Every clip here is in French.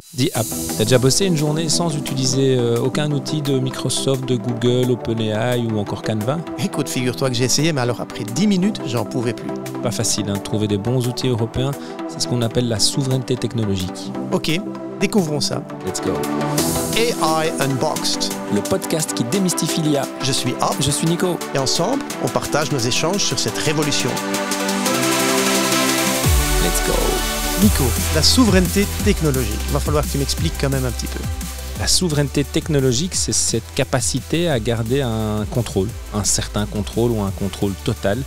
The App. T'as déjà bossé une journée sans utiliser aucun outil de Microsoft, de Google, OpenAI ou encore Canva? Écoute, figure-toi que j'ai essayé, mais alors après 10 minutes, j'en pouvais plus. Pas facile, de trouver des bons outils européens. C'est ce qu'on appelle la souveraineté technologique. Ok, découvrons ça. Let's go. AI Unboxed. Le podcast qui démystifie l'IA. Je suis Ab. Je suis Nico. Et ensemble, on partage nos échanges sur cette révolution. Let's go. Nico, la souveraineté technologique. Il va falloir que tu m'expliques quand même un petit peu. La souveraineté technologique, c'est cette capacité à garder un contrôle, un certain contrôle ou un contrôle total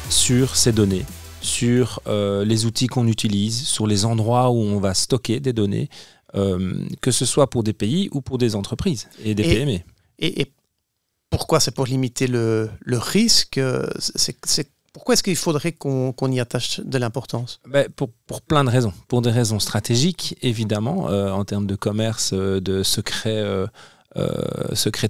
sur ces données, sur les outils qu'on utilise, sur les endroits où on va stocker des données, que ce soit pour des pays ou pour des entreprises et des PME. Et pourquoi? C'est pour limiter le risque. Pourquoi est-ce qu'il faudrait qu'on y attache de l'importance? Pour plein de raisons. Pour des raisons stratégiques, évidemment, en termes de commerce, de secrets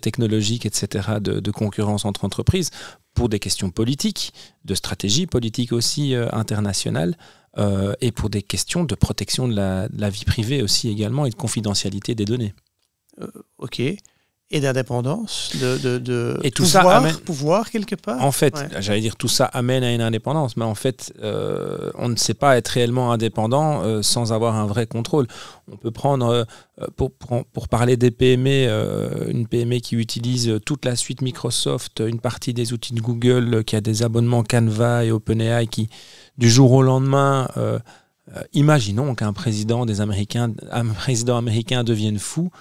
technologiques, etc., de concurrence entre entreprises, pour des questions politiques, de stratégie politique aussi internationale, et pour des questions de protection de la vie privée aussi également et de confidentialité des données. Ok. Et d'indépendance, et tout pouvoir quelque part. En fait, j'allais dire tout ça amène à une indépendance, mais en fait, on ne sait pas être réellement indépendant sans avoir un vrai contrôle. On peut prendre, pour parler des PME, une PME qui utilise toute la suite Microsoft, une partie des outils de Google, qui a des abonnements Canva et OpenAI, qui du jour au lendemain... imaginons qu'un président américain devienne fou.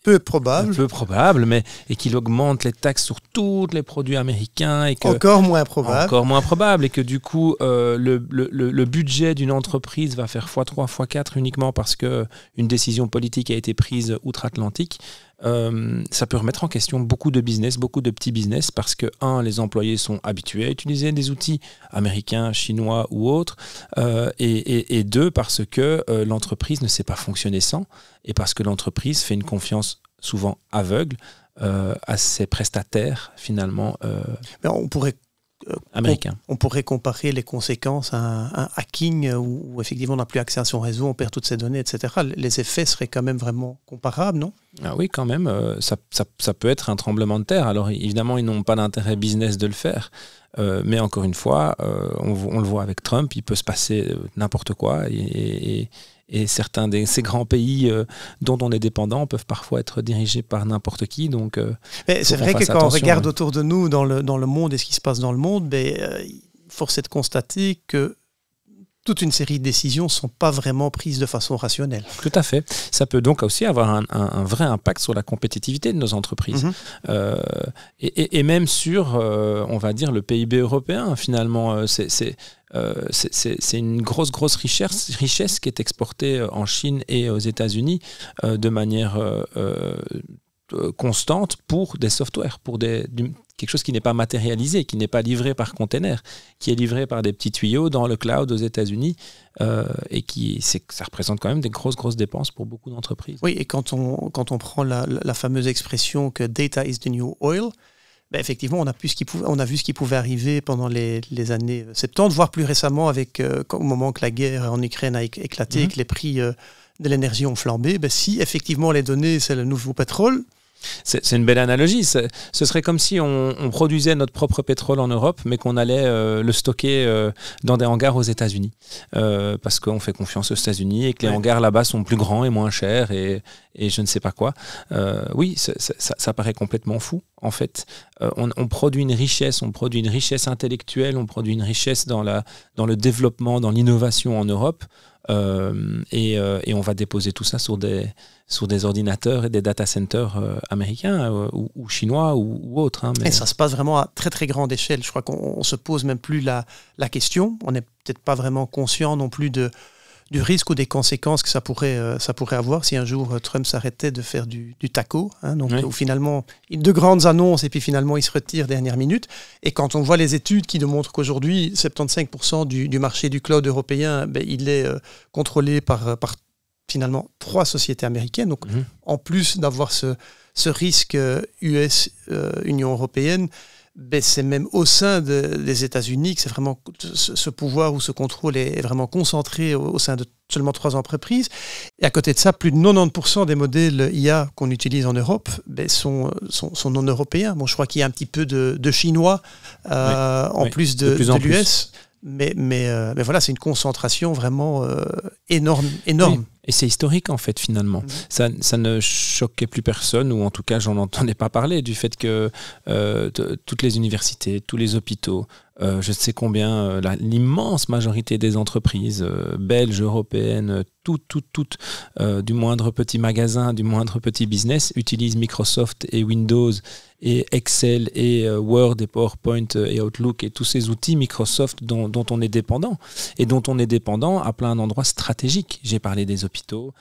Peu probable. Peu probable, et qu'il augmente les taxes sur tous les produits américains. Encore moins probable. Encore moins probable, et que du coup, le budget d'une entreprise va faire x3, x4 uniquement parce qu'une décision politique a été prise outre-Atlantique. Ça peut remettre en question beaucoup de business, beaucoup de petits business, parce que, les employés sont habitués à utiliser des outils américains, chinois ou autres, et deux, parce que l'entreprise ne sait pas fonctionner sans, et parce que l'entreprise fait une confiance souvent aveugle à ses prestataires, finalement, Mais on pourrait... américain. On pourrait comparer les conséquences à un hacking où effectivement on n'a plus accès à son réseau, on perd toutes ses données, etc. Les effets seraient quand même vraiment comparables, non? Ah oui, quand même. Ça peut être un tremblement de terre. Alors évidemment, ils n'ont pas d'intérêt business de le faire. Mais encore une fois, on le voit avec Trump, il peut se passer n'importe quoi. Et certains de ces grands pays dont on est dépendant peuvent parfois être dirigés par n'importe qui. Donc, c'est vrai que quand on regarde autour de nous dans le monde et ce qui se passe dans le monde, force est de constater que toute une série de décisions ne sont pas vraiment prises de façon rationnelle. Tout à fait. Ça peut donc aussi avoir un vrai impact sur la compétitivité de nos entreprises. Et même sur, on va dire, le PIB européen, finalement. C'est une grosse richesse qui est exportée en Chine et aux États-Unis de manière constante pour des softwares, pour quelque chose qui n'est pas matérialisé, qui n'est pas livré par container, qui est livré par des petits tuyaux dans le cloud aux États-Unis, et ça représente quand même des grosses dépenses pour beaucoup d'entreprises. Oui, et quand on prend la fameuse expression que « data is the new oil », effectivement, on a vu ce qui pouvait arriver pendant les années 70, voire plus récemment, au moment que la guerre en Ukraine a éclaté et que les prix de l'énergie ont flambé. Si effectivement les données, c'est le nouveau pétrole... C'est une belle analogie. Ce serait comme si on produisait notre propre pétrole en Europe, mais qu'on allait le stocker dans des hangars aux États-Unis. Parce qu'on fait confiance aux États-Unis et que les hangars là-bas sont plus grands et moins chers et je ne sais pas quoi. Oui, ça paraît complètement fou, en fait. On produit une richesse intellectuelle, on produit une richesse dans le développement, dans l'innovation en Europe. Et on va déposer tout ça sur des ordinateurs et des data centers américains ou chinois ou autres. Et ça se passe vraiment à très très grande échelle. Je crois qu'on se pose même plus la question. On n'est peut-être pas vraiment conscient non plus du risque ou des conséquences que ça pourrait avoir si un jour Trump s'arrêtait de faire du taco, où finalement, de grandes annonces et puis finalement il se retire dernière minute. Et quand on voit les études qui démontrent qu'aujourd'hui 75% du marché du cloud européen, il est contrôlé par finalement 3 sociétés américaines. Donc en plus d'avoir ce risque US, Union européenne, ben, c'est même au sein des États-Unis que c'est vraiment ce pouvoir ou ce contrôle est vraiment concentré au sein de seulement 3 entreprises. Et à côté de ça, plus de 90% des modèles IA qu'on utilise en Europe ben, sont non européens. Bon, je crois qu'il y a un petit peu de chinois plus de l'US. Mais voilà, c'est une concentration vraiment énorme. Oui. Et c'est historique en fait finalement. Ça ne choquait plus personne, ou en tout cas j'en entendais pas parler, du fait que toutes les universités, tous les hôpitaux, je ne sais combien, l'immense majorité des entreprises belges, européennes, toutes, du moindre petit magasin, du moindre petit business, utilisent Microsoft et Windows et Excel et Word et PowerPoint et Outlook et tous ces outils Microsoft dont on est dépendant, et dont on est dépendant à plein d'endroits stratégiques. J'ai parlé des hôpitaux,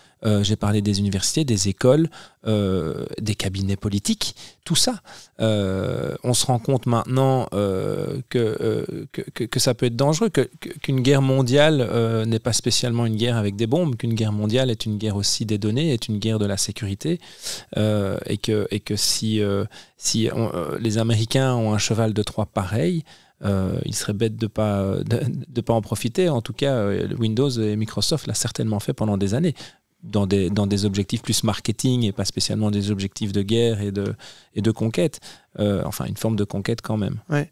j'ai parlé des universités, des écoles, des cabinets politiques, tout ça. On se rend compte maintenant que ça peut être dangereux, qu'une guerre mondiale n'est pas spécialement une guerre avec des bombes, qu'une guerre mondiale est une guerre aussi des données, est une guerre de la sécurité, et que si les Américains ont un cheval de Troie pareil, il serait bête de pas en profiter. En tout cas, Windows et Microsoft l'a certainement fait pendant des années, dans des objectifs plus marketing et pas spécialement des objectifs de guerre et de conquête. Enfin, une forme de conquête quand même. Ouais.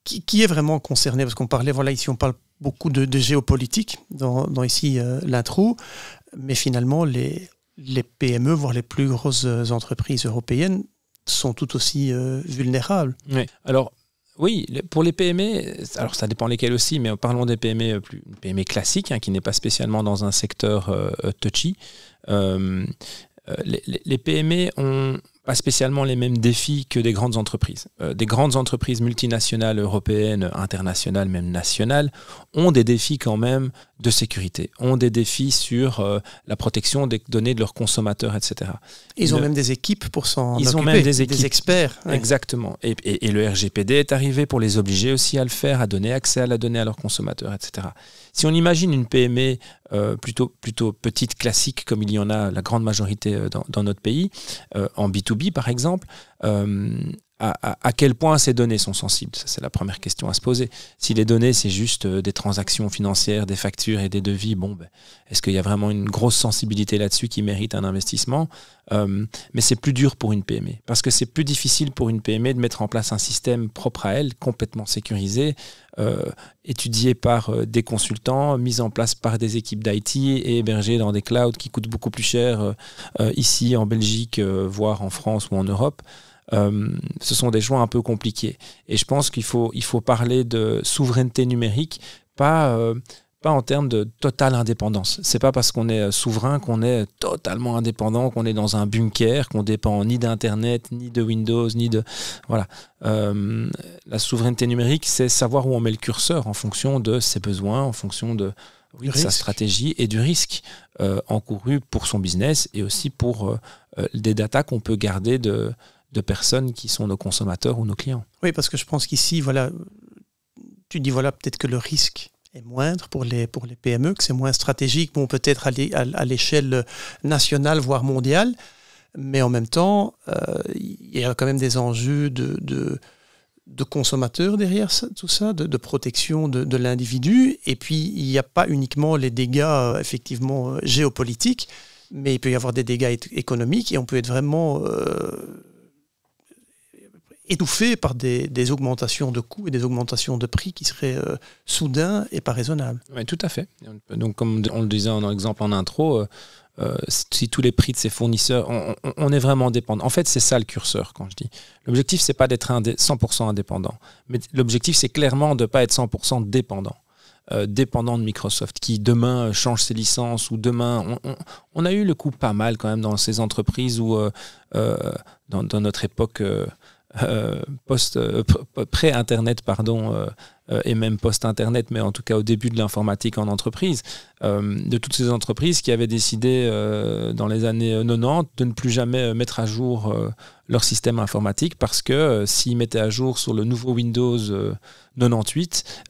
Qui est vraiment concerné? Parce qu'on parlait, voilà, ici on parle beaucoup de géopolitique dans ici l'intro, mais finalement les PME, voire les plus grosses entreprises européennes, sont tout aussi vulnérables. Oui. Alors, oui, pour les PME, alors ça dépend lesquelles aussi, mais parlons des PME, PME classiques, qui n'est pas spécialement dans un secteur touchy. Les PME ont pas spécialement les mêmes défis que des grandes entreprises. Des grandes entreprises multinationales, européennes, internationales, même nationales, ont des défis quand même de sécurité, ont des défis sur la protection des données de leurs consommateurs, etc. Ils ont même des équipes pour s'en occuper. Ils ont même des équipes. Des experts. Ouais. Exactement. Et le RGPD est arrivé pour les obliger aussi à le faire, à donner accès à la donnée à leurs consommateurs, etc. Si on imagine une PME plutôt petite, classique, comme il y en a la grande majorité dans notre pays, en B2B par exemple, à quel point ces données sont sensibles? Ça, c'est la première question à se poser. Si les données, c'est juste des transactions financières, des factures et des devis, est-ce qu'il y a vraiment une grosse sensibilité là-dessus qui mérite un investissement? Mais c'est plus dur pour une PME, parce que c'est plus difficile pour une PME de mettre en place un système propre à elle, complètement sécurisé, étudié par des consultants, mis en place par des équipes d'IT et hébergé dans des clouds qui coûtent beaucoup plus cher ici en Belgique, voire en France ou en Europe. Ce sont des choix un peu compliqués. Et je pense qu'il faut parler de souveraineté numérique, pas en termes de totale indépendance. C'est pas parce qu'on est souverain qu'on est totalement indépendant, qu'on est dans un bunker, qu'on dépend ni d'Internet, ni de Windows, ni de... Voilà. La souveraineté numérique, c'est savoir où on met le curseur en fonction de ses besoins, en fonction de sa stratégie et du risque encouru pour son business, et aussi pour des datas qu'on peut garder de personnes qui sont nos consommateurs ou nos clients. Oui, parce que je pense qu'ici, voilà, tu dis peut-être que le risque est moindre pour les PME, que c'est moins stratégique, peut-être à l'échelle nationale, voire mondiale, mais en même temps, il y a quand même des enjeux de consommateurs derrière tout ça, de protection de l'individu, et puis il n'y a pas uniquement les dégâts effectivement géopolitiques, mais il peut y avoir des dégâts économiques, et on peut être vraiment... étouffé par des augmentations de coûts et des augmentations de prix qui seraient soudains et pas raisonnables. Oui, tout à fait. Donc, comme on le disait en exemple en intro, si tous les prix de ces fournisseurs, on est vraiment dépendant. En fait, c'est ça le curseur quand je dis. L'objectif, c'est pas d'être 100% indépendant, mais l'objectif, c'est clairement de ne pas être 100% dépendant. Dépendant de Microsoft, qui demain change ses licences, ou demain... On a eu le coup pas mal quand même dans ces entreprises où, dans notre époque... pré-internet, et même post-Internet, mais en tout cas au début de l'informatique en entreprise, de toutes ces entreprises qui avaient décidé dans les années 90 de ne plus jamais mettre à jour leur système informatique parce que s'ils mettaient à jour sur le nouveau Windows 98,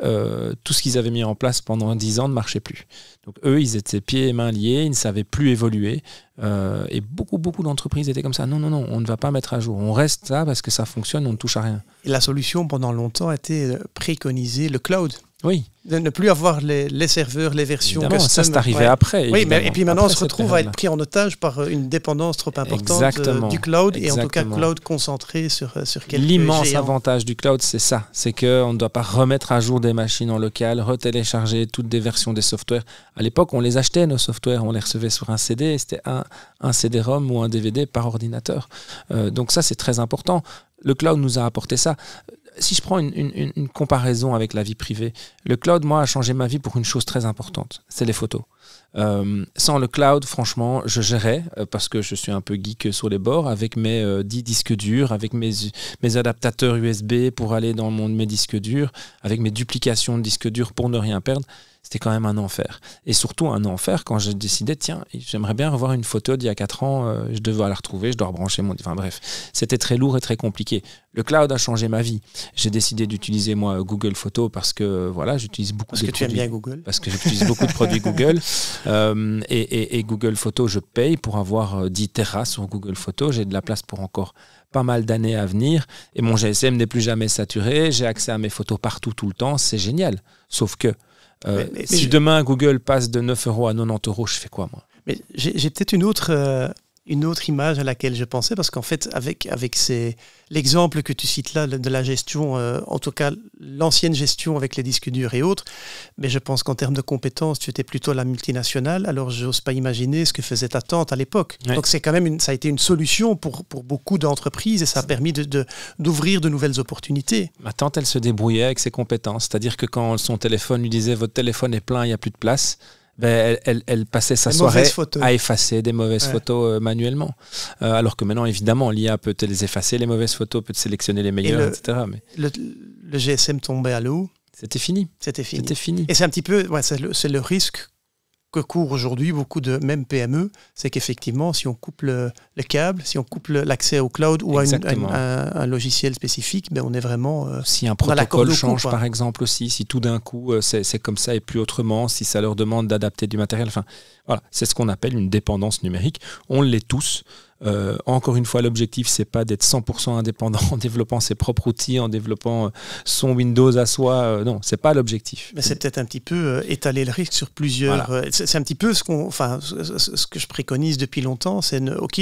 tout ce qu'ils avaient mis en place pendant 10 ans ne marchait plus. Donc eux, ils étaient pieds et mains liés, ils ne savaient plus évoluer. Et beaucoup d'entreprises étaient comme ça. Non, on ne va pas mettre à jour. On reste là parce que ça fonctionne, on ne touche à rien. Et la solution, pendant longtemps, a été préconiser le cloud. Oui. De ne plus avoir les serveurs, les versions évidemment, custom. Ça, c'est arrivé après. Oui, mais, et puis maintenant, on se retrouve à être pris en otage par une dépendance trop importante du cloud, et en tout cas, cloud concentré sur quelques L'immense géants. avantage du cloud, c'est ça. C'est qu'on ne doit pas remettre à jour des machines en local, retélécharger toutes des versions des softwares. À l'époque, on les achetait, nos softwares, on les recevait sur un CD, et c'était un CD-ROM ou un DVD par ordinateur. Donc ça, c'est très important. Le cloud nous a apporté ça. Si je prends une comparaison avec la vie privée, le cloud, moi, a changé ma vie pour une chose très importante, c'est les photos. Sans le cloud, franchement, je gérais, parce que je suis un peu geek sur les bords, avec mes 10 disques durs, avec mes adaptateurs USB pour aller dans le monde de mes disques durs, avec mes duplications de disques durs pour ne rien perdre. C'était quand même un enfer. Et surtout un enfer quand j'ai décidé, tiens, j'aimerais bien revoir une photo d'il y a 4 ans, je devais la retrouver, je dois rebrancher mon... Enfin bref, c'était très lourd et très compliqué. Le cloud a changé ma vie. J'ai décidé d'utiliser, moi, Google Photos parce que, voilà, j'utilise beaucoup de produits... Parce que tu aimes bien Google. Parce que j'utilise beaucoup de produits Google. Et Google Photos, je paye pour avoir 10 Tera sur Google Photos. J'ai de la place pour encore pas mal d'années à venir. Et mon GSM n'est plus jamais saturé. J'ai accès à mes photos partout, tout le temps. C'est génial. Sauf que si demain Google passe de 9 € à 90 €, je fais quoi, moi? Mais j'ai peut-être une autre image à laquelle je pensais, parce qu'en fait, avec l'exemple que tu cites là de la gestion, en tout cas l'ancienne gestion avec les disques durs et autres, mais je pense qu'en termes de compétences, tu étais plutôt la multinationale, alors j'ose pas imaginer ce que faisait ta tante à l'époque. Ouais. Donc c'est quand même ça a été une solution pour beaucoup d'entreprises, et ça a permis d'ouvrir de nouvelles opportunités. Ma tante, elle se débrouillait avec ses compétences, c'est-à-dire que quand son téléphone lui disait « votre téléphone est plein, il n'y a plus de place », ben, elle passait sa soirée à effacer des mauvaises photos manuellement. Alors que maintenant, évidemment, l'IA peut les effacer, les mauvaises photos, peut sélectionner les meilleures, etc. Mais le GSM tombait à l'eau. C'était fini. C'était fini. Et c'est un petit peu, c'est le risque que courent aujourd'hui beaucoup de même PME, c'est qu'effectivement, si on coupe le câble, si on coupe l'accès au cloud ou à un logiciel spécifique, ben on est vraiment si un protocole change, par exemple, aussi, si tout d'un coup c'est comme ça et plus autrement, si ça leur demande d'adapter du matériel, enfin voilà, c'est ce qu'on appelle une dépendance numérique. On l'est tous. Encore une fois, l'objectif, c'est pas d'être 100% indépendant en développant ses propres outils, en développant son Windows à soi. Non, c'est pas l'objectif. Mais c'est peut-être un petit peu étaler le risque sur plusieurs. Voilà. C'est un petit peu ce que je préconise depuis longtemps. C'est ok,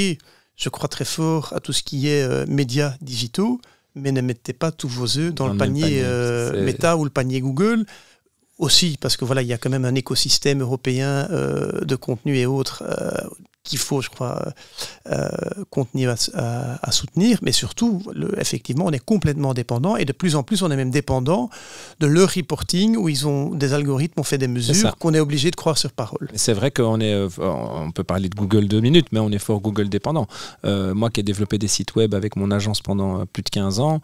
je crois très fort à tout ce qui est médias digitaux, mais ne mettez pas tous vos œufs dans le panier Meta ou le panier Google. Aussi, parce que voilà, il y a quand même un écosystème européen de contenu et autres qu'il faut, je crois, continuer à soutenir. Mais surtout, effectivement, on est complètement dépendant, et de plus en plus, on est même dépendant de leur reporting, où ils ont des algorithmes, ont fait des mesures qu'on est obligé de croire sur parole. C'est vrai on peut parler de Google 2 minutes, mais on est fort Google dépendant. Moi qui ai développé des sites web avec mon agence pendant plus de 15 ans,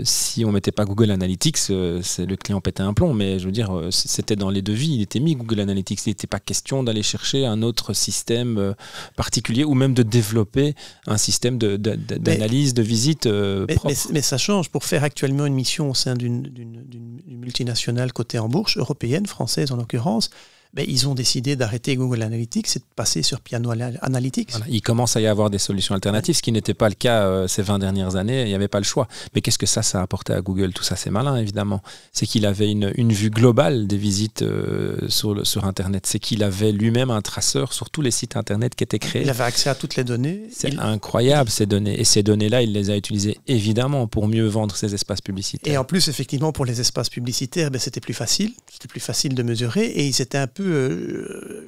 si on mettait pas Google Analytics, le client pétait un plomb, mais je veux dire, c'était dans les devis, il était mis Google Analytics, il n'était pas question d'aller chercher un autre système particulier, ou même de développer un système d'analyse, de visite mais ça change. Pour faire actuellement une mission au sein d'une multinationale cotée en bourse, européenne, française en l'occurrence, ils ont décidé d'arrêter Google Analytics et de passer sur Piano Analytics. Voilà, il commence à y avoir des solutions alternatives, ce qui n'était pas le cas ces 20 dernières années. Il n'y avait pas le choix. Mais qu'est-ce que ça a apporté à Google? Tout ça, c'est malin, évidemment. C'est qu'il avait une vue globale des visites sur Internet. C'est qu'il avait lui-même un traceur sur tous les sites Internet qui étaient créés. Il avait accès à toutes les données. C'est incroyable, ces données. Et ces données-là, il les a utilisées, évidemment, pour mieux vendre ses espaces publicitaires. Et en plus, effectivement, pour les espaces publicitaires, c'était plus facile. C'était plus facile de mesurer. Et ils étaient un peu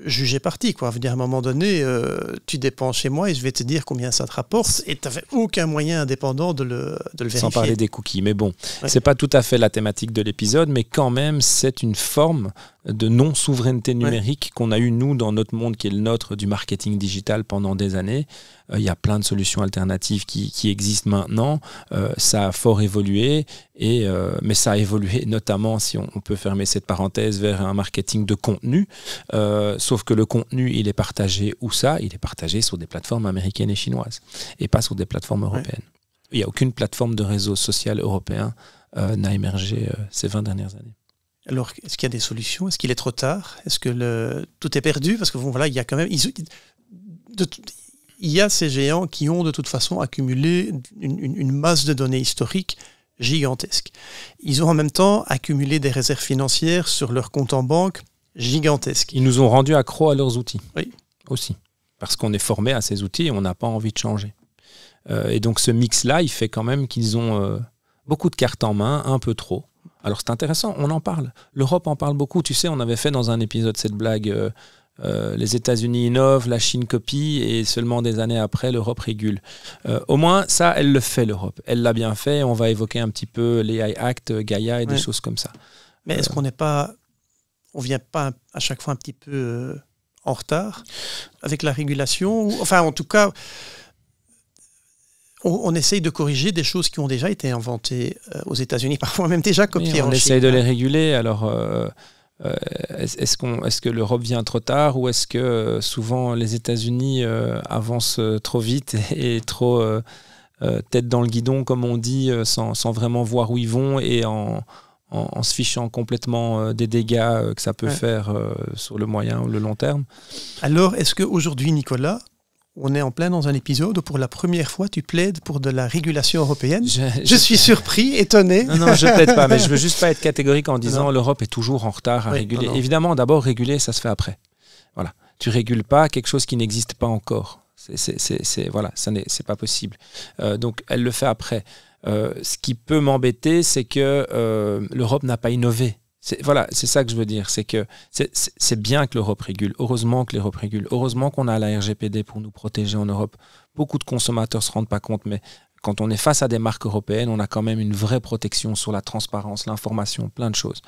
jugé parti, quoi. Je veux dire, à un moment donné, tu dépenses chez moi et je vais te dire combien ça te rapporte, et tu n'avais aucun moyen indépendant de le vérifier. Sans parler des cookies, mais bon, c'est pas tout à fait la thématique de l'épisode, mais quand même, c'est une forme de non-souveraineté numérique qu'on a eu, nous, dans notre monde qui est le nôtre du marketing digital pendant des années. Il y a plein de solutions alternatives qui existent maintenant. Ça a fort évolué, Mais ça a évolué, notamment, si on peut fermer cette parenthèse, vers un marketing de contenu. Sauf que le contenu, il est partagé où ça? Il est partagé sur des plateformes américaines et chinoises, et pas sur des plateformes européennes. Ouais. Il n'y a aucune plateforme de réseau social européen n'a émergé ces 20 dernières années. Alors, est-ce qu'il y a des solutions? Est-ce qu'il est trop tard? Est-ce que tout est perdu? Parce que bon, voilà, il y a quand même... Il y a ces géants qui ont de toute façon accumulé une masse de données historiques gigantesque. Ils ont en même temps accumulé des réserves financières sur leur compte en banque gigantesques. Ils nous ont rendus accros à leurs outils. Oui. Aussi. Parce qu'on est formé à ces outils et on n'a pas envie de changer. Et donc ce mix-là, il fait quand même qu'ils ont beaucoup de cartes en main, un peu trop. Alors c'est intéressant, on en parle. L'Europe en parle beaucoup. Tu sais, on avait fait dans un épisode cette blague... les États-Unis innovent, la Chine copie et seulement des années après, l'Europe régule. Au moins, ça, elle le fait, l'Europe. Elle l'a bien fait. On va évoquer un petit peu l'AI Act, Gaia et des choses comme ça. Mais est-ce qu'on vient pas à chaque fois un petit peu en retard avec la régulation? Enfin, en tout cas, on essaye de corriger des choses qui ont déjà été inventées aux États-Unis, parfois même déjà copiées en Chine. On essaye de les réguler, alors... est-ce que l'Europe vient trop tard ou est-ce que souvent les États-Unis avancent trop vite et trop tête dans le guidon, comme on dit, sans vraiment voir où ils vont et en se fichant complètement des dégâts que ça peut faire sur le moyen ou le long terme? Alors, est-ce qu'aujourd'hui, Nicolas, on est en plein dans un épisode où pour la première fois tu plaides pour de la régulation européenne? Je suis surpris, étonné. Non, je plaide pas, mais je veux juste pas être catégorique en disant l'Europe est toujours en retard à réguler. Non. Évidemment, d'abord, réguler, ça se fait après. Voilà. Tu régules pas quelque chose qui n'existe pas encore. Voilà, c'est pas possible. Donc, elle le fait après. Ce qui peut m'embêter, c'est que l'Europe n'a pas innové. C'est ça que je veux dire, c'est que c'est bien que l'Europe régule, heureusement que l'Europe régule, heureusement qu'on a la RGPD pour nous protéger en Europe. Beaucoup de consommateurs ne se rendent pas compte, mais quand on est face à des marques européennes, on a quand même une vraie protection sur la transparence, l'information, plein de choses.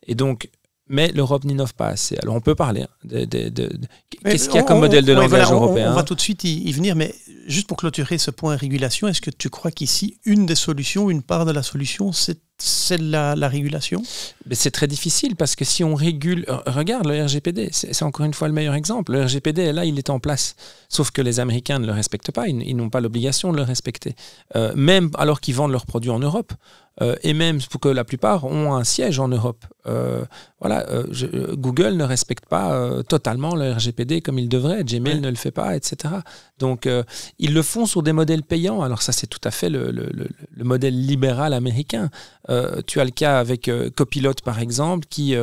Et donc, mais l'Europe n'innove pas assez. Alors on peut parler qu'est-ce qu'il y a comme modèle de langage européen? On va tout de suite y venir, mais juste pour clôturer ce point régulation, est-ce que tu crois qu'ici, une des solutions, une part de la solution, c'est la régulation? Mais c'est très difficile parce que si on régule... Regarde le RGPD, c'est encore une fois le meilleur exemple. Le RGPD, là, il est en place. Sauf que les Américains ne le respectent pas, ils n'ont pas l'obligation de le respecter. Même alors qu'ils vendent leurs produits en Europe. Et même pour que la plupart ont un siège en Europe. Google ne respecte pas totalement le RGPD comme il devrait, Gmail ne le fait pas, etc. Donc, ils le font sur des modèles payants. Alors ça, c'est tout à fait le modèle libéral américain. Tu as le cas avec Copilot, par exemple, qui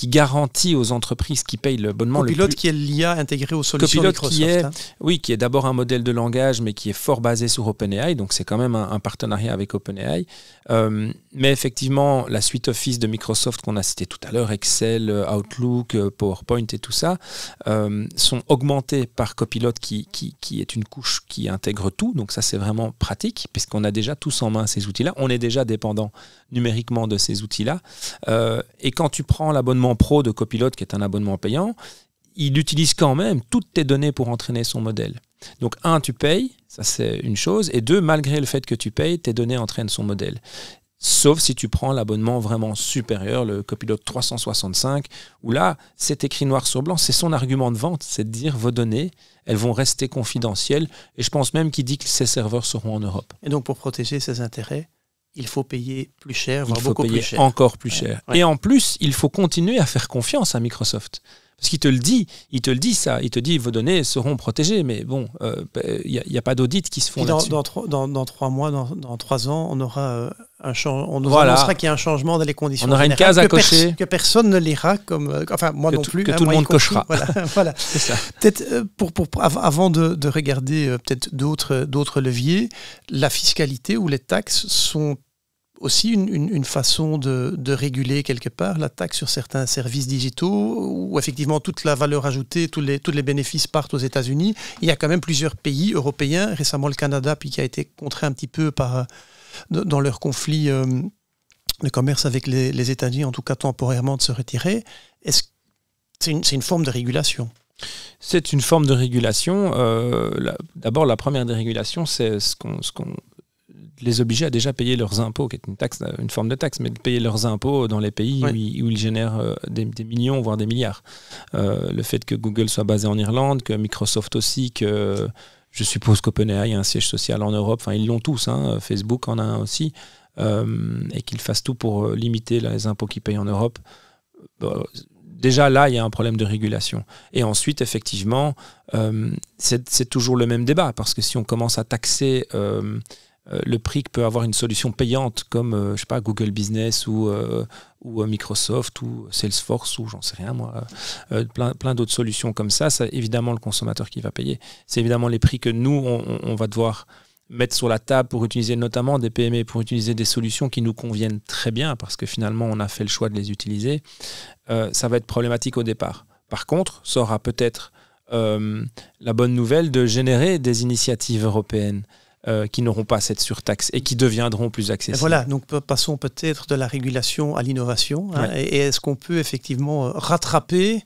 garantit aux entreprises qui payent l'abonnement. Copilot, qui est l'IA intégrée aux solutions Copilot, Microsoft. qui est d'abord un modèle de langage, mais qui est fort basé sur OpenAI. Donc, c'est quand même un partenariat avec OpenAI. Mais effectivement, la suite Office de Microsoft qu'on a cité tout à l'heure, Excel, Outlook, PowerPoint et tout ça, sont augmentés par Copilot qui est une couche qui intègre tout. Donc ça, c'est vraiment pratique puisqu'on a déjà tous en main ces outils-là. On est déjà dépendant numériquement de ces outils-là. Et quand tu prends l'abonnement pro de Copilot, qui est un abonnement payant, il utilise quand même toutes tes données pour entraîner son modèle. Donc, un, tu payes, ça c'est une chose, et deux, malgré le fait que tu payes, tes données entraînent son modèle. Sauf si tu prends l'abonnement vraiment supérieur, le Copilot 365, où là, c'est écrit noir sur blanc, c'est son argument de vente, c'est de dire vos données, elles vont rester confidentielles, et je pense même qu'il dit que ces serveurs seront en Europe. Et donc, pour protéger ses intérêts, il faut payer plus cher, voire beaucoup plus cher. Encore plus cher. Ouais. Et en plus, il faut continuer à faire confiance à Microsoft. Parce qu'il te le dit ça, il te dit vos données seront protégées, mais bon, il n'y a pas d'audit qui se font là-dessus. Dans 3 mois, dans 3 ans, on aura on nous annoncera qu'il y a un changement dans les conditions. On aura une case à cocher. Que personne ne lira, enfin moi non plus. Que tout le monde cochera. Voilà. C'est ça. Peut-être avant de regarder peut-être d'autres leviers, la fiscalité ou les taxes sont aussi une façon de réguler quelque part la taxe sur certains services digitaux où effectivement toute la valeur ajoutée, tous les bénéfices partent aux États-Unis. Il y a quand même plusieurs pays européens, récemment le Canada, puis qui a été contraint un petit peu dans leur conflit de commerce avec les États-Unis, en tout cas temporairement, de se retirer. C'est une forme de régulation? C'est une forme de régulation. D'abord, la première dérégulation, c'est les obliger à déjà payer leurs impôts, qui est une forme de taxe, mais de payer leurs impôts dans les pays où ils génèrent des millions, voire des milliards. Le fait que Google soit basé en Irlande, que Microsoft aussi, que je suppose qu'OpenAI a un siège social en Europe, enfin ils l'ont tous, hein, Facebook en a un aussi, et qu'ils fassent tout pour limiter les impôts qu'ils payent en Europe. Déjà là, il y a un problème de régulation. Et ensuite, effectivement, c'est toujours le même débat, parce que si on commence à taxer le prix que peut avoir une solution payante comme je sais pas, Google Business ou Microsoft ou Salesforce ou j'en sais rien moi, plein d'autres solutions comme ça, c'est évidemment le consommateur qui va payer. C'est évidemment les prix que nous, on va devoir mettre sur la table pour utiliser notamment des PME, pour utiliser des solutions qui nous conviennent très bien, parce que finalement, on a fait le choix de les utiliser. Ça va être problématique au départ. Par contre, ça aura peut-être la bonne nouvelle de générer des initiatives européennes qui n'auront pas cette surtaxe et qui deviendront plus accessibles. Voilà, donc passons peut-être de la régulation à l'innovation. Hein, et est-ce qu'on peut effectivement rattraper,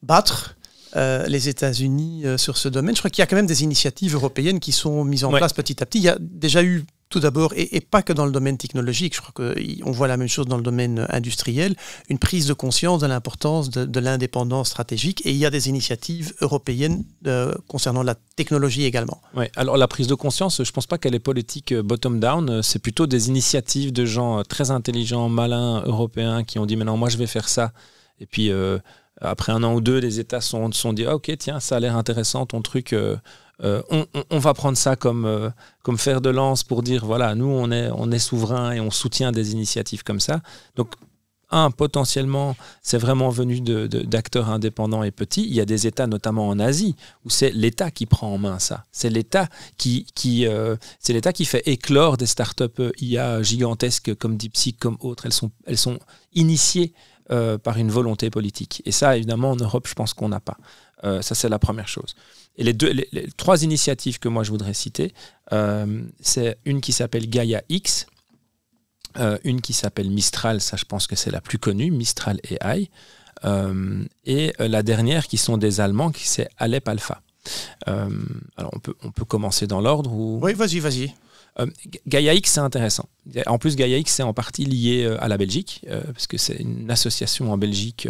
battre les États-Unis sur ce domaine? Je crois qu'il y a quand même des initiatives européennes qui sont mises en place petit à petit. Il y a déjà eu tout d'abord, et pas que dans le domaine technologique, je crois qu'on voit la même chose dans le domaine industriel, une prise de conscience de l'importance de l'indépendance stratégique, et il y a des initiatives européennes concernant la technologie également. Oui, alors la prise de conscience, je ne pense pas qu'elle est politique bottom-down, c'est plutôt des initiatives de gens très intelligents, malins, européens, qui ont dit maintenant moi je vais faire ça, et puis après un an ou deux, les États se sont dit ah, ok, tiens, ça a l'air intéressant ton truc, on va prendre ça comme fer de lance pour dire voilà, nous on est souverain et on soutient des initiatives comme ça. Donc potentiellement, c'est vraiment venu d'acteurs indépendants et petits. Il y a des États, notamment en Asie, où c'est l'État qui prend en main ça. C'est l'État qui fait éclore des startups IA gigantesques comme DeepSeek, comme autres. Elles sont initiées par une volonté politique. Et ça, évidemment, en Europe, je pense qu'on n'a pas. Ça, c'est la première chose. Et les trois initiatives que moi, je voudrais citer, c'est une qui s'appelle Gaia X, une qui s'appelle Mistral, ça, je pense que c'est la plus connue, Mistral AI, et la dernière, qui sont des Allemands, qui c'est Alep Alpha. Alors, on peut commencer dans l'ordre ou... Oui, vas-y. Gaia X, c'est intéressant. En plus, Gaia X, c'est en partie lié à la Belgique, parce que c'est une association en Belgique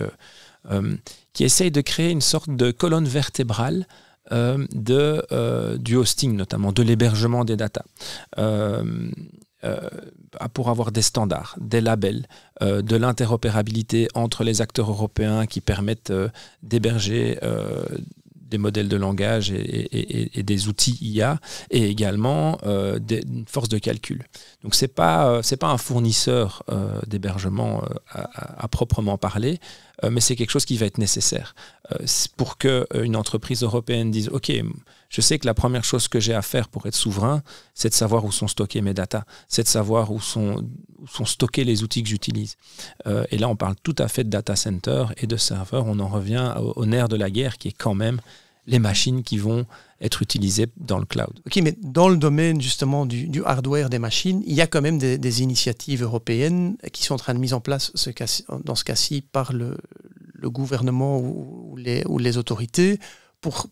qui essaye de créer une sorte de colonne vertébrale du hosting, notamment de l'hébergement des datas, pour avoir des standards, des labels, de l'interopérabilité entre les acteurs européens qui permettent d'héberger des modèles de langage et des outils IA, et également une force de calcul. Donc c'est pas un fournisseur d'hébergement à proprement parler, mais c'est quelque chose qui va être nécessaire pour qu'une entreprise européenne dise « Ok, je sais que la première chose que j'ai à faire pour être souverain, c'est de savoir où sont stockés mes datas, c'est de savoir où sont stockés les outils que j'utilise. » Et là, on parle tout à fait de data center et de serveurs. On en revient au nerf de la guerre, qui est quand même les machines qui vont être utilisées dans le cloud. Ok, mais dans le domaine justement du hardware des machines, il y a quand même des initiatives européennes qui sont en train de mise en place dans ce cas-ci par le gouvernement ou les autorités pour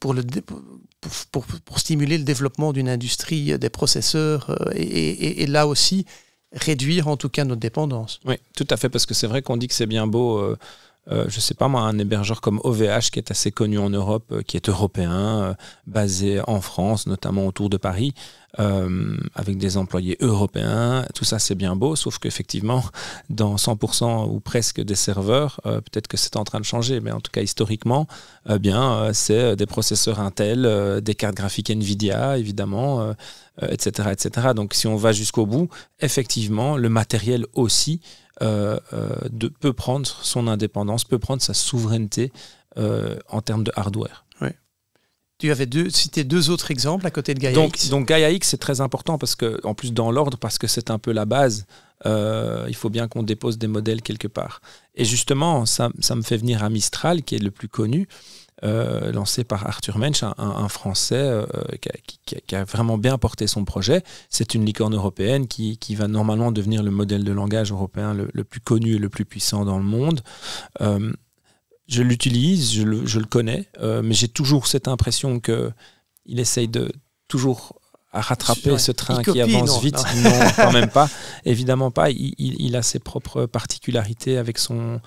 stimuler le développement d'une industrie des processeurs et là aussi réduire en tout cas notre dépendance. Oui, tout à fait, parce que c'est vrai qu'on dit que c'est bien beau... je ne sais pas moi, un hébergeur comme OVH qui est assez connu en Europe, qui est européen, basé en France, notamment autour de Paris, avec des employés européens. Tout ça, c'est bien beau, sauf qu'effectivement, dans 100% ou presque des serveurs, peut-être que c'est en train de changer, mais en tout cas historiquement, c'est des processeurs Intel, des cartes graphiques Nvidia, évidemment, etc., etc. Donc si on va jusqu'au bout, effectivement, le matériel aussi peut prendre son indépendance, peut prendre sa souveraineté en termes de hardware. Oui. Tu avais cité deux autres exemples à côté de Gaia X. Donc Gaia X, c'est très important, parce que, en plus dans l'ordre, parce que c'est un peu la base. Il faut bien qu'on dépose des modèles quelque part. Et justement, ça me fait venir à Mistral, qui est le plus connu, lancé par Arthur Mensch, un Français qui a vraiment bien porté son projet. C'est une licorne européenne qui va normalement devenir le modèle de langage européen le plus connu et le plus puissant dans le monde. Je l'utilise, je le connais, mais j'ai toujours cette impression qu'il essaye de toujours rattraper ce train qui avance vite. Non, quand même pas. Évidemment pas. Il a ses propres particularités avec son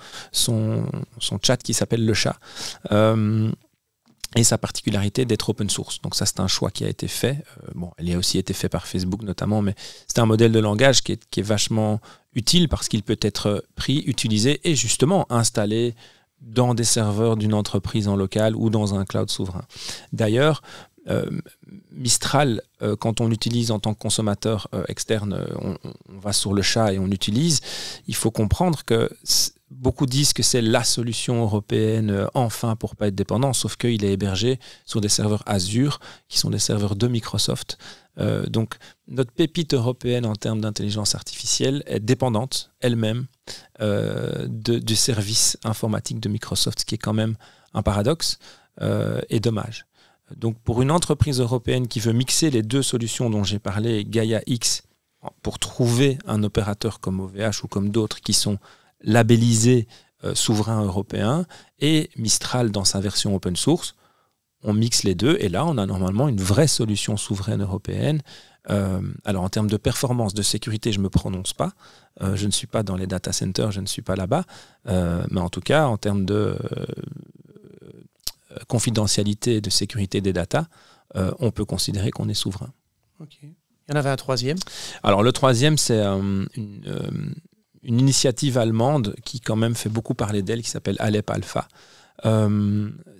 chat qui s'appelle le chat. Et sa particularité d'être open source. Donc ça, c'est un choix qui a été fait. Il a aussi été fait par Facebook notamment, mais c'est un modèle de langage qui est vachement utile parce qu'il peut être pris, utilisé et justement installé dans des serveurs d'une entreprise en local ou dans un cloud souverain. D'ailleurs, Mistral, quand on l'utilise en tant que consommateur externe, on va sur le chat et on l'utilise. Il faut comprendre que beaucoup disent que c'est la solution européenne enfin pour ne pas être dépendant, sauf qu'il est hébergé sur des serveurs Azure, qui sont des serveurs de Microsoft. Donc notre pépite européenne en termes d'intelligence artificielle est dépendante elle-même du service informatique de Microsoft, ce qui est quand même un paradoxe et dommage. Donc pour une entreprise européenne qui veut mixer les deux solutions dont j'ai parlé, Gaia X, pour trouver un opérateur comme OVH ou comme d'autres qui sont labellisés souverains européens, et Mistral dans sa version open source, on mixe les deux et là on a normalement une vraie solution souveraine européenne. Alors en termes de performance, de sécurité, je ne me prononce pas. Je ne suis pas dans les data centers, je ne suis pas là-bas. Mais en tout cas, en termes de confidentialité et de sécurité des datas, on peut considérer qu'on est souverain. Okay. Il y en avait un troisième. Alors le troisième, c'est une initiative allemande qui quand même fait beaucoup parler d'elle, qui s'appelle Alep Alpha.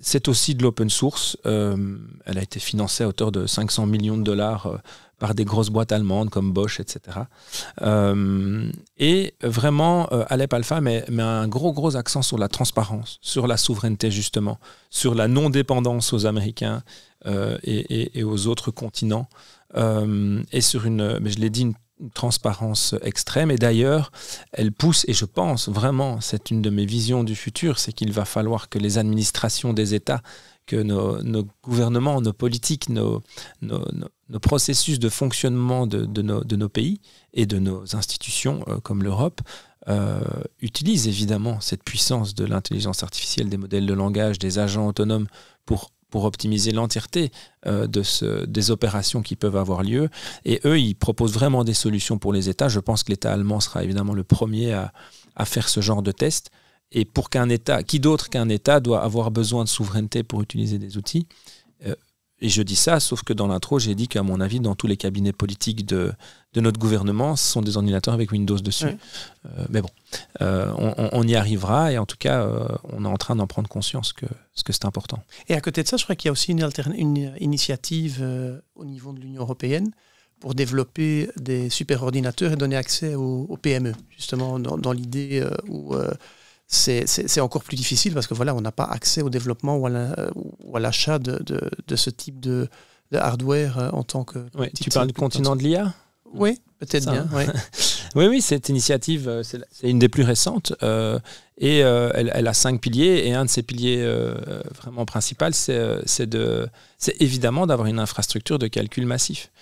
C'est aussi de l'open source. Elle a été financée à hauteur de 500 millions de dollars par des grosses boîtes allemandes comme Bosch, etc. Et vraiment, Alep Alpha met un gros accent sur la transparence, sur la souveraineté justement, sur la non-dépendance aux Américains et aux autres continents, et sur mais je l'ai dit, une transparence extrême. Et d'ailleurs, elle pousse, et je pense vraiment, c'est une de mes visions du futur, c'est qu'il va falloir que les administrations des États, que nos gouvernements, nos politiques, nos processus de fonctionnement de nos pays et de nos institutions comme l'Europe utilisent évidemment cette puissance de l'intelligence artificielle, des modèles de langage, des agents autonomes pour optimiser l'entièreté des opérations qui peuvent avoir lieu. Et eux, ils proposent vraiment des solutions pour les États. Je pense que l'État allemand sera évidemment le premier à faire ce genre de test. Et pour qu'un État, qui d'autre qu'un État doit avoir besoin de souveraineté pour utiliser des outils. Et je dis ça, sauf que dans l'intro, j'ai dit qu'à mon avis, dans tous les cabinets politiques de notre gouvernement, ce sont des ordinateurs avec Windows dessus. Oui. Mais bon, on y arrivera, et en tout cas, on est en train d'en prendre conscience que c'est important. Et à côté de ça, je crois qu'il y a aussi une initiative au niveau de l'Union européenne pour développer des superordinateurs et donner accès aux PME, justement dans l'idée où... C'est encore plus difficile parce que voilà, on n'a pas accès au développement ou à l'achat de ce type de hardware en tant que... Oui, tu parles du continent de l'IA ? Oui, peut-être bien. Ouais. Oui, cette initiative, c'est une des plus récentes et elle a 5 piliers, et un de ces piliers vraiment principaux, c'est évidemment d'avoir une infrastructure de calcul massif.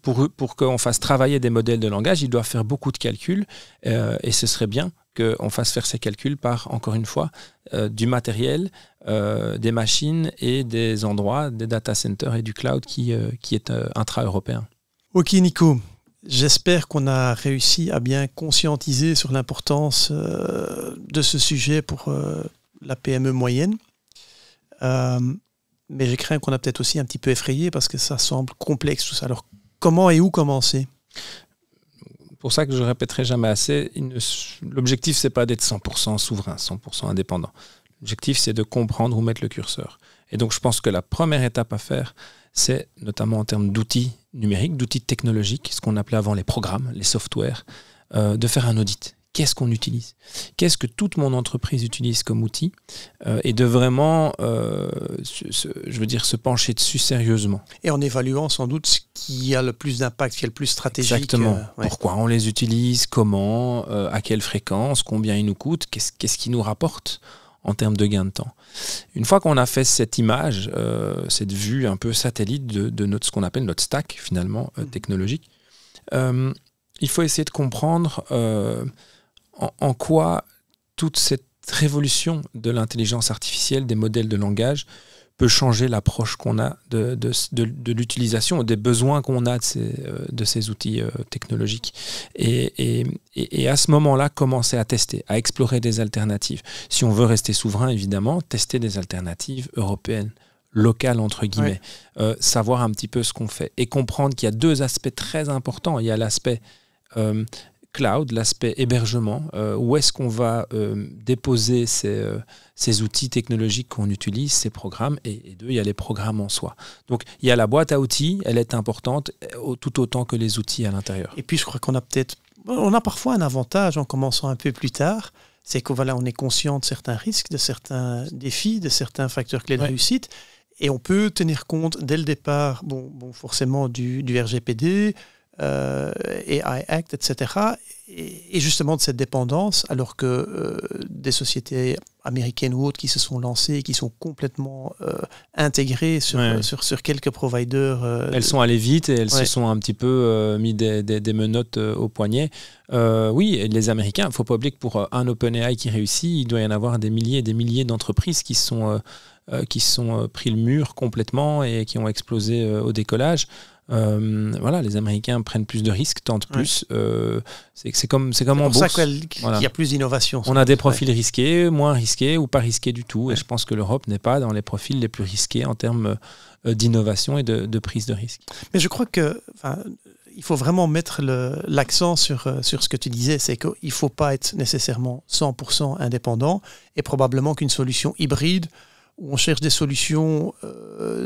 Pour qu'on fasse travailler des modèles de langage, il doit faire beaucoup de calculs et ce serait bien qu'on fasse faire ces calculs par, encore une fois, du matériel, des machines et des endroits, des data centers et du cloud qui est intra-européen. Ok Nico, j'espère qu'on a réussi à bien conscientiser sur l'importance de ce sujet pour la PME moyenne. Mais je crains qu'on a peut-être aussi un petit peu effrayé parce que ça semble complexe tout ça. Alors comment et où commencer ? Pour ça que je ne répéterai jamais assez, l'objectif, ce n'est pas d'être 100% souverain, 100% indépendant. L'objectif, c'est de comprendre où mettre le curseur. Et donc, je pense que la première étape à faire, c'est notamment en termes d'outils numériques, d'outils technologiques, ce qu'on appelait avant les programmes, les softwares, de faire un audit. Qu'est-ce qu'on utilise ? Qu'est-ce que toute mon entreprise utilise comme outil ? Et de vraiment, se pencher dessus sérieusement. Et en évaluant sans doute ce qui a le plus d'impact, ce qui est le plus stratégique. Exactement. Pourquoi on les utilise ? Comment ? À quelle fréquence ? Combien ils nous coûtent ? Qu'est-ce qui nous rapporte en termes de gain de temps ? Une fois qu'on a fait cette image, cette vue un peu satellite de ce qu'on appelle notre stack, finalement, technologique, il faut essayer de comprendre... En quoi toute cette révolution de l'intelligence artificielle, des modèles de langage, peut changer l'approche qu'on a de l'utilisation, des besoins qu'on a de ces outils technologiques. Et à ce moment-là, commencer à tester, à explorer des alternatives. Si on veut rester souverain, évidemment, tester des alternatives européennes, locales entre guillemets, savoir un petit peu ce qu'on fait et comprendre qu'il y a deux aspects très importants. Il y a l'aspect cloud, l'aspect hébergement, où est-ce qu'on va déposer ces outils technologiques qu'on utilise, ces programmes, et deux, il y a les programmes en soi. Donc il y a la boîte à outils, elle est importante tout autant que les outils à l'intérieur. Et puis je crois qu'on a parfois un avantage en commençant un peu plus tard, c'est qu'on on est conscient de certains risques, de certains défis, de certains facteurs clés de réussite, et on peut tenir compte dès le départ, forcément du RGPD, AI Act, etc. Et justement de cette dépendance, alors que des sociétés américaines ou autres qui se sont lancées, qui sont complètement intégrées sur quelques providers. Elles sont allées vite et elles se sont un petit peu mis des menottes au poignet. Oui, et les Américains, il ne faut pas oublier que pour un OpenAI qui réussit, il doit y en avoir des milliers et des milliers d'entreprises qui se sont pris le mur complètement et qui ont explosé au décollage. Les Américains prennent plus de risques, tentent plus. C'est comme en bourse. C'est pour ça qu'il y a plus d'innovation. On a des profils risqués, moins risqués ou pas risqués du tout. Et je pense que l'Europe n'est pas dans les profils les plus risqués en termes d'innovation et de prise de risque. Mais je crois qu'il faut vraiment mettre l'accent sur ce que tu disais, c'est qu'il ne faut pas être nécessairement 100% indépendant et probablement qu'une solution hybride où on cherche des solutions,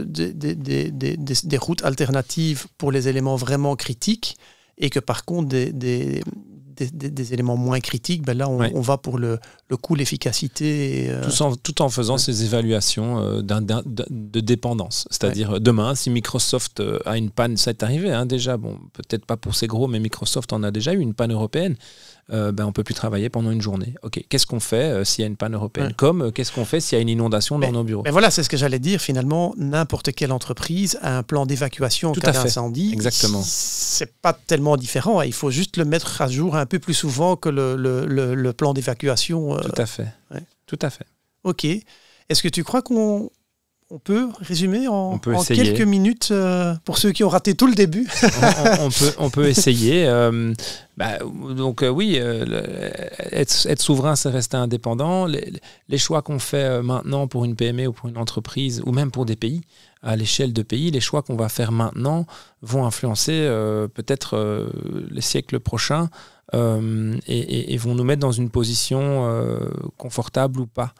des routes alternatives pour les éléments vraiment critiques, et que par contre, des éléments moins critiques, là, on va pour le coût, l'efficacité. Tout en faisant ces évaluations de dépendance. C'est-à-dire, demain, si Microsoft a une panne, ça est arrivé déjà, peut-être pas pour ces gros, mais Microsoft en a déjà eu une panne européenne. On ne peut plus travailler pendant une journée. Ok, qu'est-ce qu'on fait s'il y a une panne européenne ? Qu'est-ce qu'on fait s'il y a une inondation dans nos bureaux ? Mais voilà, c'est ce que j'allais dire. Finalement, n'importe quelle entreprise a un plan d'évacuation en cas d'incendie. Exactement. C'est pas tellement différent. Il faut juste le mettre à jour un peu plus souvent que le plan d'évacuation. Tout à fait. Tout à fait. Ok. Est-ce que tu crois qu'on peut résumer en quelques minutes pour ceux qui ont raté tout le début? on peut essayer. Être souverain, c'est rester indépendant. Les choix qu'on fait maintenant pour une PME ou pour une entreprise, ou même pour des pays, à l'échelle de pays, les choix qu'on va faire maintenant vont influencer peut-être les siècles prochains et vont nous mettre dans une position confortable ou pas.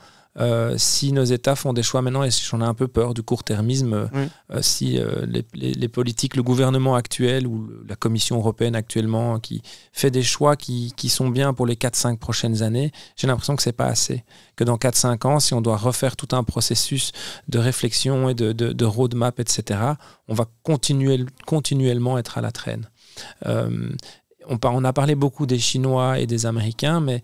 Si nos États font des choix maintenant, et j'en ai un peu peur du court-termisme, si les politiques, le gouvernement actuel ou la Commission européenne actuellement qui fait des choix qui sont bien pour les 4-5 prochaines années, j'ai l'impression que c'est pas assez. Que dans 4-5 ans, si on doit refaire tout un processus de réflexion et de roadmap, etc., on va continuellement être à la traîne. On a parlé beaucoup des Chinois et des Américains, mais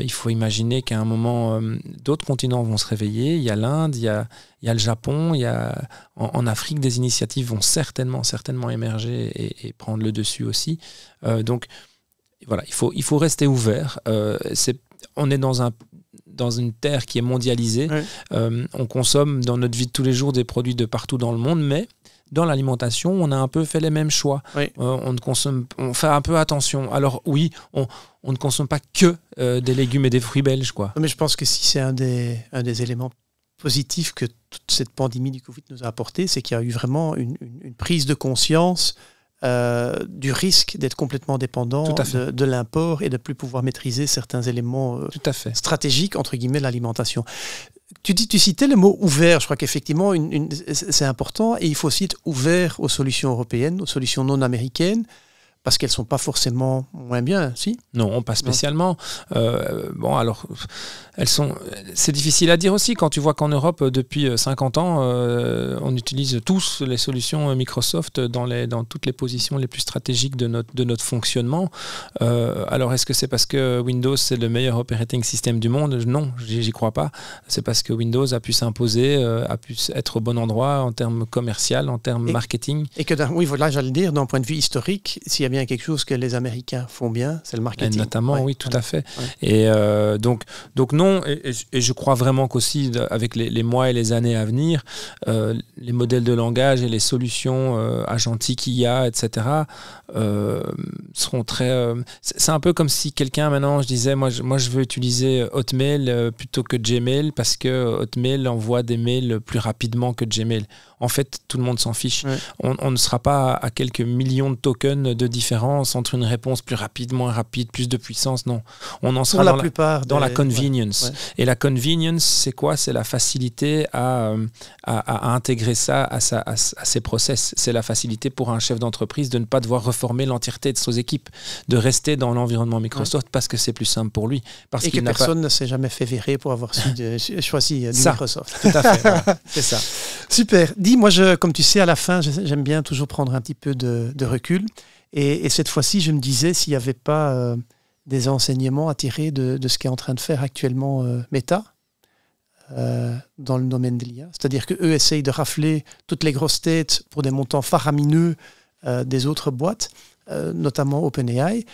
il faut imaginer qu'à un moment, d'autres continents vont se réveiller. Il y a l'Inde, il y a le Japon, en Afrique, des initiatives vont certainement émerger et prendre le dessus aussi. Donc, voilà, il faut rester ouvert. On est dans une terre qui est mondialisée. On consomme dans notre vie de tous les jours des produits de partout dans le monde, mais dans l'alimentation, on a un peu fait les mêmes choix. On fait un peu attention. Alors oui, on ne consomme pas que des légumes et des fruits belges, quoi. Mais je pense que si c'est un des éléments positifs que toute cette pandémie du Covid nous a apporté, c'est qu'il y a eu vraiment une prise de conscience du risque d'être complètement dépendant de l'import et de ne plus pouvoir maîtriser certains éléments stratégiques, entre guillemets, de l'alimentation. Tu citais le mot ouvert. Je crois qu'effectivement, c'est important. Et il faut aussi être ouvert aux solutions européennes, aux solutions non américaines, parce qu'elles ne sont pas forcément moins bien, si ? Non, pas spécialement. Alors, c'est difficile à dire aussi quand tu vois qu'en Europe, depuis 50 ans, on utilise tous les solutions Microsoft dans toutes les positions les plus stratégiques de notre fonctionnement. Alors, est-ce que c'est parce que Windows, c'est le meilleur operating system du monde ? Non, j'y crois pas. C'est parce que Windows a pu s'imposer, a pu être au bon endroit en termes commercial, en termes marketing. Et que, j'allais dire, d'un point de vue historique, s'il y a bien quelque chose que les Américains font bien, c'est le marketing. Et notamment, oui, tout à fait. Ouais. Et donc non, et je crois vraiment qu'aussi, avec les mois et les années à venir, les modèles de langage et les solutions agentiques IA, etc., seront très... c'est un peu comme si quelqu'un, maintenant, je disais, moi je veux utiliser Hotmail plutôt que Gmail, parce que Hotmail envoie des mails plus rapidement que Gmail. En fait, tout le monde s'en fiche. Ouais. On ne sera pas à quelques millions de tokens de différence entre une réponse plus rapide, moins rapide, plus de puissance. Non, on en sera dans la convenience. Ouais. Et la convenience, c'est quoi? C'est la facilité à intégrer ça à ses process. C'est la facilité pour un chef d'entreprise de ne pas devoir reformer l'entièreté de ses équipes, de rester dans l'environnement Microsoft parce que c'est plus simple pour lui. Parce et que personne ne s'est jamais fait virer pour avoir choisi du Microsoft. Tout à fait, voilà. C'est ça. Super. Dis, moi, comme tu sais, à la fin, j'aime bien toujours prendre un petit peu de recul. Et cette fois-ci, je me disais s'il n'y avait pas des enseignements à tirer de ce qu'est en train de faire actuellement Meta dans le domaine de l'IA. C'est-à-dire qu'eux essayent de rafler toutes les grosses têtes pour des montants faramineux des autres boîtes, notamment OpenAI.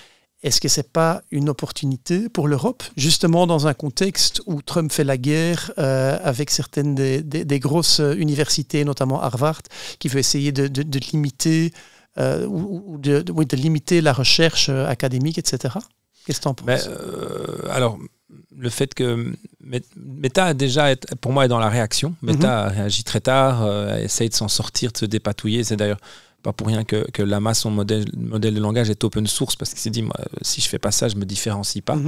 Est-ce que ce n'est pas une opportunité pour l'Europe, justement dans un contexte où Trump fait la guerre avec certaines des grosses universités, notamment Harvard, qui veut essayer de limiter, de limiter la recherche académique, etc. Qu'est-ce que tu en penses? Alors, le fait que Meta a déjà, pour moi, est dans la réaction. Meta a réagi très tard, essaye de s'en sortir, de se dépatouiller. C'est d'ailleurs pas pour rien que Llama, son modèle de langage, est open source, parce qu'il s'est dit, moi, si je fais pas ça, je me différencie pas.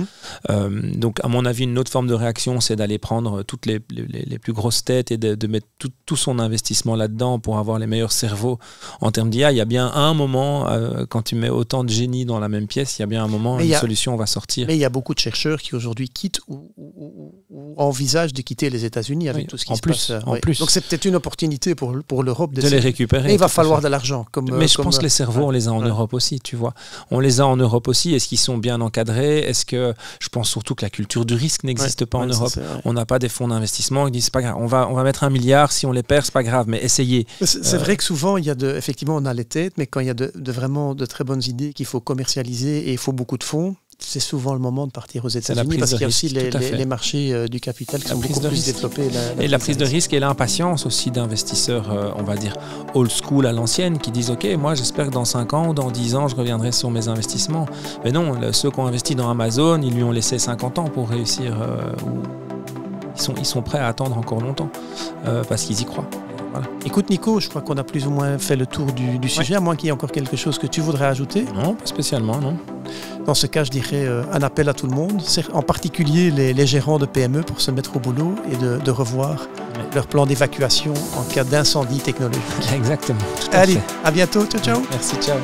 Donc, à mon avis, une autre forme de réaction, c'est d'aller prendre toutes les plus grosses têtes et de mettre tout son investissement là-dedans pour avoir les meilleurs cerveaux en termes d'IA. Il y a bien un moment, quand tu mets autant de génie dans la même pièce, il y a bien un moment, une solution va sortir. Mais il y a beaucoup de chercheurs qui aujourd'hui quittent ou envisagent de quitter les États-Unis avec tout ce qui se passe. En plus. Donc, c'est peut-être une opportunité pour l'Europe de les récupérer. Mais il va falloir de l'argent. Mais je pense que les cerveaux, on les a en Europe aussi, tu vois. On les a en Europe aussi. Est-ce qu'ils sont bien encadrés? Est-ce que je pense surtout que la culture du risque n'existe pas en Europe. On n'a pas des fonds d'investissement qui disent c'est pas grave. On va mettre 1 milliard, si on les perd, c'est pas grave, mais essayez. C'est vrai que souvent, effectivement, on a les têtes, mais quand il y a vraiment de très bonnes idées qu'il faut commercialiser et il faut beaucoup de fonds, c'est souvent le moment de partir aux États-Unis parce qu'il y a aussi les marchés du capital qui sont beaucoup plus développés. La prise de risque et l'impatience aussi d'investisseurs, on va dire, old school à l'ancienne, qui disent « Ok, moi j'espère que dans 5 ans ou dans 10 ans, je reviendrai sur mes investissements. » Mais non, ceux qui ont investi dans Amazon, ils lui ont laissé 50 ans pour réussir. Ils sont prêts à attendre encore longtemps parce qu'ils y croient. Voilà. Écoute Nico, je crois qu'on a plus ou moins fait le tour du sujet, à moins qu'il y ait encore quelque chose que tu voudrais ajouter. Non, pas spécialement, non. Dans ce cas, je dirais un appel à tout le monde, en particulier les gérants de PME pour se mettre au boulot et de revoir leur plan d'évacuation en cas d'incendie technologique. Exactement. Allez, à bientôt, ciao ciao. Merci, ciao.